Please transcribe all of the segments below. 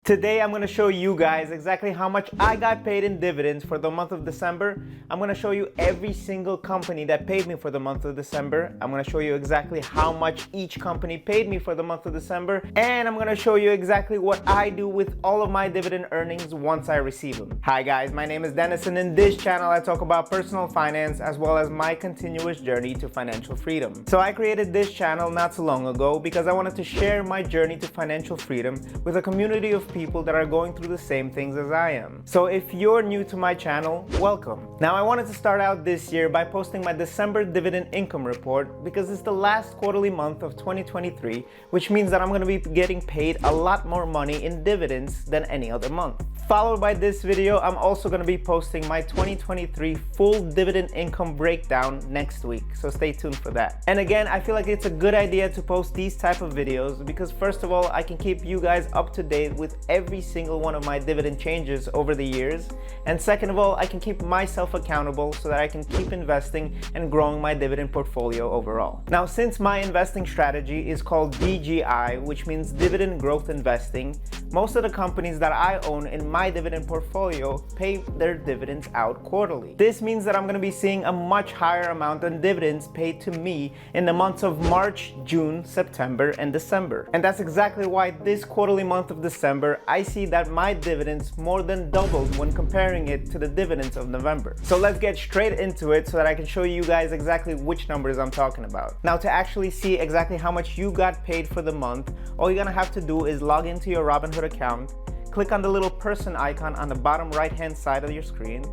Today I'm going to show you guys exactly how much I got paid in dividends for the month of December. I'm going to show you every single company that paid me for the month of December. I'm going to show you exactly how much each company paid me for the month of December. And I'm going to show you exactly what I do with all of my dividend earnings once I receive them. Hi guys, my name is Dennis, and in this channel I talk about personal finance as well as my continuous journey to financial freedom. So I created this channel not too long ago because I wanted to share my journey to financial freedom with a community of people that are going through the same things as I am. So if you're new to my channel, welcome. Now I wanted to start out this year by posting my December dividend income report because it's the last quarterly month of 2023, which means that I'm going to be getting paid a lot more money in dividends than any other month. Followed by this video, I'm also going to be posting my 2023 full dividend income breakdown next week, so stay tuned for that. And again, I feel like it's a good idea to post these type of videos because first of all, I can keep you guys up to date with every single one of my dividend changes over the years, and second of all, I can keep myself accountable so that I can keep investing and growing my dividend portfolio overall. Now, since my investing strategy is called DGI, which means dividend growth investing, most of the companies that I own in my dividend portfolio pay their dividends out quarterly. This means that I'm going to be seeing a much higher amount of dividends paid to me in the months of March, June, September, and December. And that's exactly why this quarterly month of December, I see that my dividends more than doubled when comparing it to the dividends of November. So let's get straight into it so that I can show you guys exactly which numbers I'm talking about. Now, to actually see exactly how much you got paid for the month, all you're gonna have to do is log into your Robinhood account, click on the little person icon on the bottom right hand side of your screen,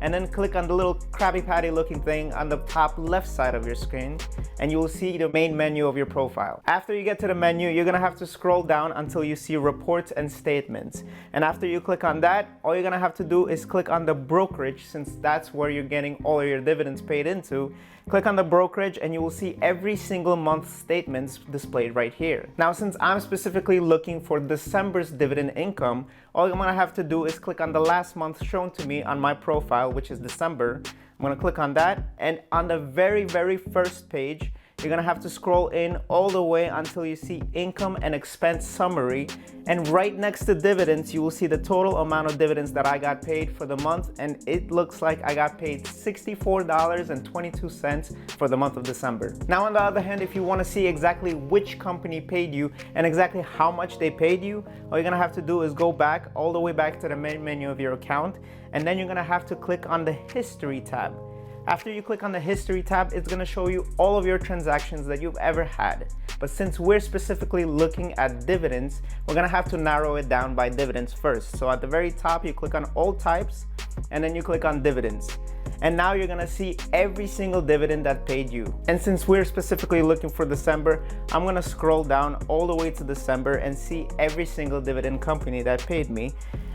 and then click on the little Krabby Patty looking thing on the top left side of your screen, and you will see the main menu of your profile. After you get to the menu, you're gonna have to scroll down until you see reports and statements. And after you click on that, all you're gonna have to do is click on the brokerage, since that's where you're getting all of your dividends paid into. Click on the brokerage and you will see every single month's statements displayed right here. Now, since I'm specifically looking for December's dividend income, all I'm gonna have to do is click on the last month shown to me on my profile, which is December. I'm gonna click on that, and on the very first page, you're gonna have to scroll in all the way until you see income and expense summary, and right next to dividends you will see the total amount of dividends that I got paid for the month, and it looks like I got paid $64.22 for the month of December. Now, on the other hand, if you want to see exactly which company paid you and exactly how much they paid you, all you're gonna have to do is go back all the way back to the main menu of your account, and then you're gonna have to click on the history tab. After you click on the history tab, it's gonna show you all of your transactions that you've ever had. But since we're specifically looking at dividends, we're gonna have to narrow it down by dividends first. So at the very top, you click on all types, and then you click on dividends. And now you're gonna see every single dividend that paid you. And since we're specifically looking for December, I'm gonna scroll down all the way to December and see every single dividend company that paid me.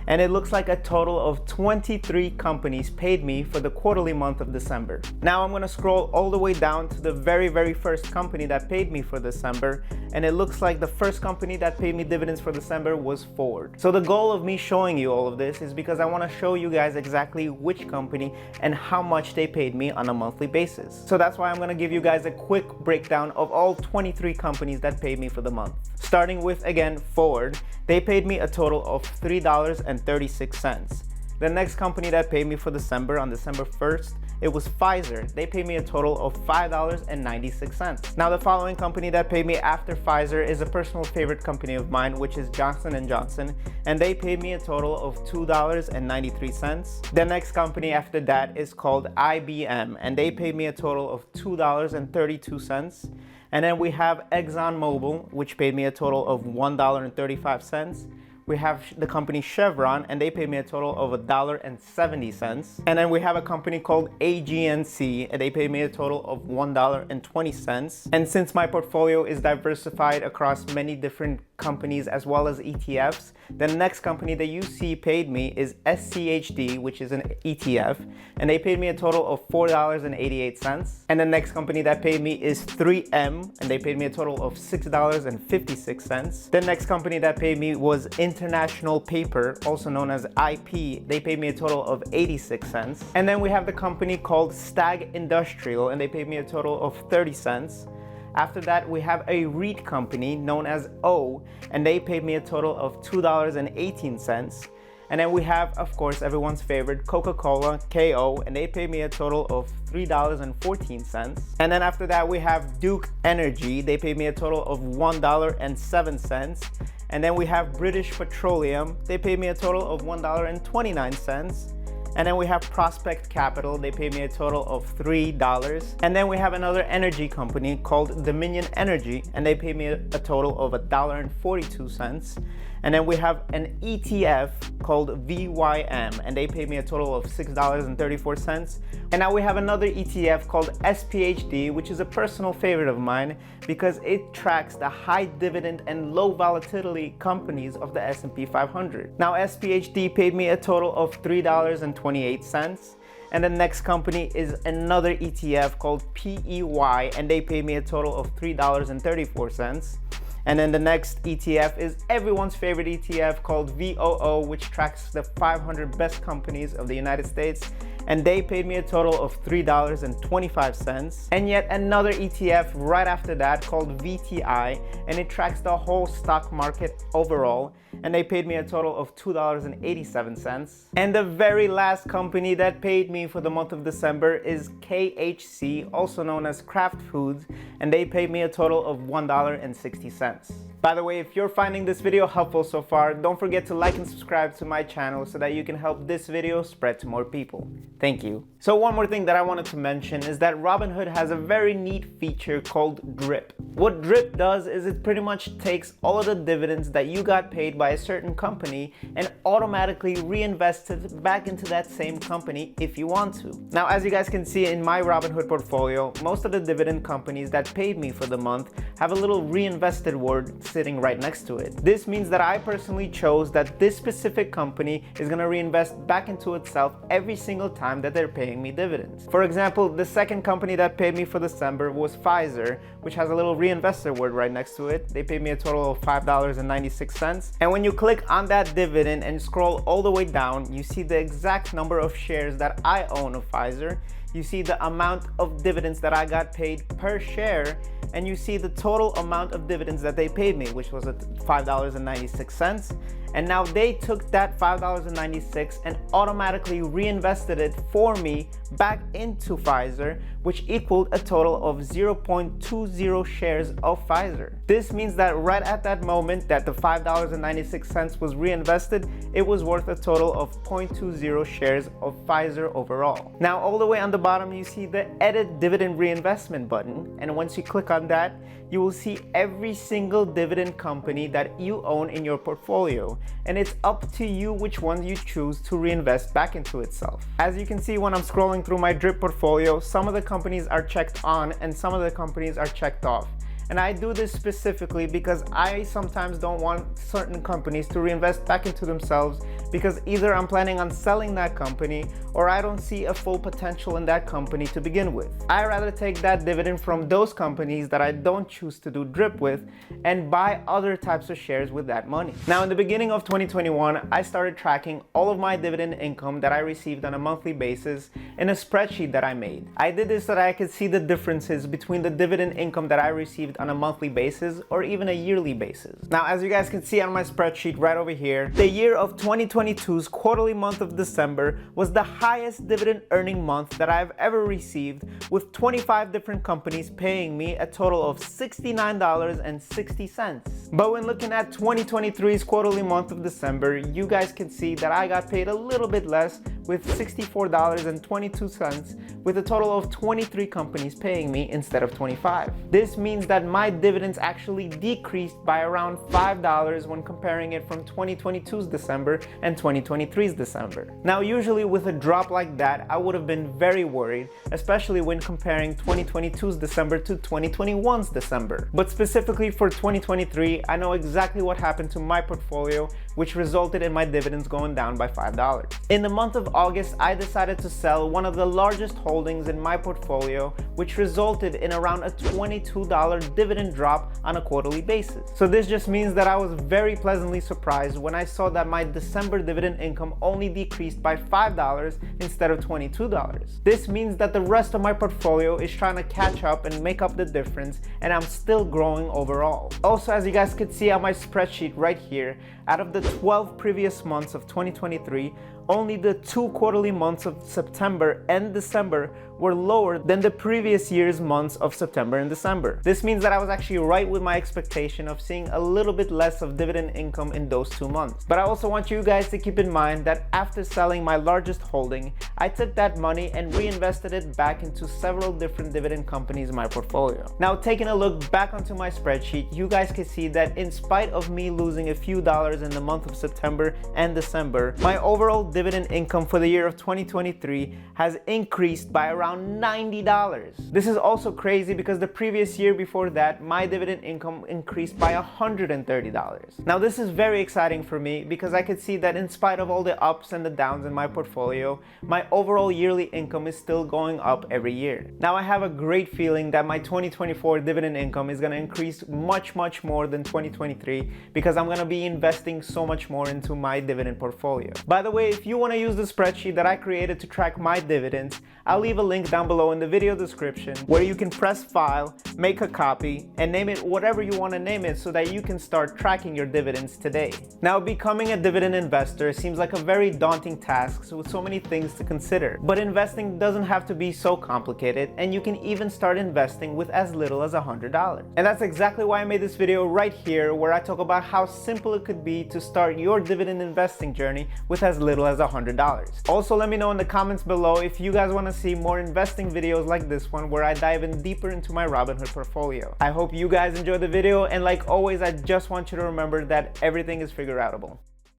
And it looks like a total of 23 companies paid me for the quarterly month of December. Now I'm gonna scroll all the way down to the very first company that paid me for December, and it looks like the first company that paid me dividends for December was Ford. So the goal of me showing you all of this is because I wanna show you guys exactly which company and how much they paid me on a monthly basis. So that's why I'm gonna give you guys a quick breakdown of all 23 companies that paid me for the month. Starting with, again, Ford. They paid me a total of $3.36. The next company that paid me for December, on December 1st, it was Pfizer. They paid me a total of $5.96. Now, the following company that paid me after Pfizer is a personal favorite company of mine, which is Johnson & Johnson, and they paid me a total of $2.93. The next company after that is called IBM, and they paid me a total of $2.32. And then we have ExxonMobil, which paid me a total of $1.35. We have the company Chevron, and they paid me a total of $1.70. And then we have a company called AGNC, and they paid me a total of $1.20. And since my portfolio is diversified across many different companies as well as ETFs, the next company that you see paid me is SCHD, which is an ETF, and they paid me a total of $4.88. And the next company that paid me is 3M, and they paid me a total of $6.56. The next company that paid me was International Paper, also known as IP. They paid me a total of 86 cents. And then we have the company called Stag Industrial, and they paid me a total of 30 cents. After that, we have a REIT company known as O, and they paid me a total of $2.18. And then we have, of course, everyone's favorite Coca-Cola, KO, and they paid me a total of $3.14. And then after that, we have Duke Energy. They paid me a total of $1.07. And then we have British Petroleum. They paid me a total of $1.29. And then we have Prospect Capital. They paid me a total of $3. And then we have another energy company called Dominion Energy, and they paid me a total of $1.42. And then we have an ETF called VYM, and they paid me a total of $6.34. And now we have another ETF called SPHD, which is a personal favorite of mine because it tracks the high dividend and low volatility companies of the S&P 500. Now SPHD paid me a total of $3.28. And the next company is another ETF called PEY, and they paid me a total of $3.34. And then the next ETF is everyone's favorite ETF called VOO, which tracks the 500 best companies of the United States. And they paid me a total of $3.25. And yet another ETF right after that called VTI, and it tracks the whole stock market overall. And they paid me a total of $2.87. And the very last company that paid me for the month of December is KHC, also known as Kraft Foods, and they paid me a total of $1.60. By the way, if you're finding this video helpful so far, don't forget to like and subscribe to my channel so that you can help this video spread to more people. Thank you. So one more thing that I wanted to mention is that Robinhood has a very neat feature called DRIP. What DRIP does is it pretty much takes all of the dividends that you got paid by a certain company and automatically reinvests it back into that same company if you want to. Now, as you guys can see in my Robinhood portfolio, most of the dividend companies that paid me for the month have a little reinvested word sitting right next to it. This means that I personally chose that this specific company is going to reinvest back into itself every single time that they're paying me dividends. For example, the second company that paid me for December was Pfizer, which has a little reinvested word right next to it. They paid me a total of $5.96. And when you click on that dividend and scroll all the way down, you see the exact number of shares that I own of Pfizer. You see the amount of dividends that I got paid per share, and you see the total amount of dividends that they paid me, which was at $5.96. And now they took that $5.96 and automatically reinvested it for me back into Pfizer, which equaled a total of 0.20 shares of Pfizer. This means that right at that moment that the $5.96 was reinvested, it was worth a total of 0.20 shares of Pfizer overall. Now, all the way on the bottom, you see the Edit Dividend Reinvestment button. And once you click on that, you will see every single dividend company that you own in your portfolio. And it's up to you which one you choose to reinvest back into itself. As you can see when I'm scrolling through my DRIP portfolio, some of the companies are checked on and some of the companies are checked off. And I do this specifically because I sometimes don't want certain companies to reinvest back into themselves because either I'm planning on selling that company or I don't see a full potential in that company to begin with. I rather take that dividend from those companies that I don't choose to do DRIP with and buy other types of shares with that money. Now, in the beginning of 2021, I started tracking all of my dividend income that I received on a monthly basis in a spreadsheet that I made. I did this so that I could see the differences between the dividend income that I received on a monthly basis or even a yearly basis. Now, as you guys can see on my spreadsheet right over here, the year of 2022's quarterly month of December was the highest dividend earning month that I've ever received, with 25 different companies paying me a total of $69.60. But when looking at 2023's quarterly month of December, you guys can see that I got paid a little bit less with $64.22, with a total of 23 companies paying me instead of 25. This means that my dividends actually decreased by around $5 when comparing it from 2022's December and 2023's December. Now, usually with a drop like that, I would have been very worried, especially when comparing 2022's December to 2021's December. But specifically for 2023, I know exactly what happened to my portfolio which resulted in my dividends going down by $5. In the month of August, I decided to sell one of the largest holdings in my portfolio, which resulted in around a $22 dividend drop on a quarterly basis. So this just means that I was very pleasantly surprised when I saw that my December dividend income only decreased by $5 instead of $22. This means that the rest of my portfolio is trying to catch up and make up the difference, and I'm still growing overall. Also, as you guys could see on my spreadsheet right here, out of the 12 previous months of 2023, only the 2 quarterly months of September and December were lower than the previous year's months of September and December. This means that I was actually right with my expectation of seeing a little bit less of dividend income in those 2 months. But I also want you guys to keep in mind that after selling my largest holding, I took that money and reinvested it back into several different dividend companies in my portfolio. Now, taking a look back onto my spreadsheet, you guys can see that in spite of me losing a few dollars in the month of September and December, my overall dividend income for the year of 2023 has increased by around $90. This is also crazy because the previous year before that, my dividend income increased by $130. Now, this is very exciting for me because I could see that in spite of all the ups and the downs in my portfolio, my overall yearly income is still going up every year. Now, I have a great feeling that my 2024 dividend income is going to increase much more than 2023 because I'm going to be investing so much more into my dividend portfolio. By the way, if you want to use the spreadsheet that I created to track my dividends, I'll leave a link down below in the video description where you can press file, make a copy, and name it whatever you want to name it so that you can start tracking your dividends today. Now, becoming a dividend investor seems like a very daunting task with so many things to consider, but investing doesn't have to be so complicated, and you can even start investing with as little as $100. And that's exactly why I made this video right here, where I talk about how simple it could be to start your dividend investing journey with as little as $100. Also, let me know in the comments below if you guys want to see more investing videos like this one where I dive in deeper into my Robinhood portfolio. I hope you guys enjoyed the video, and like always, I just want you to remember that everything is figure outable.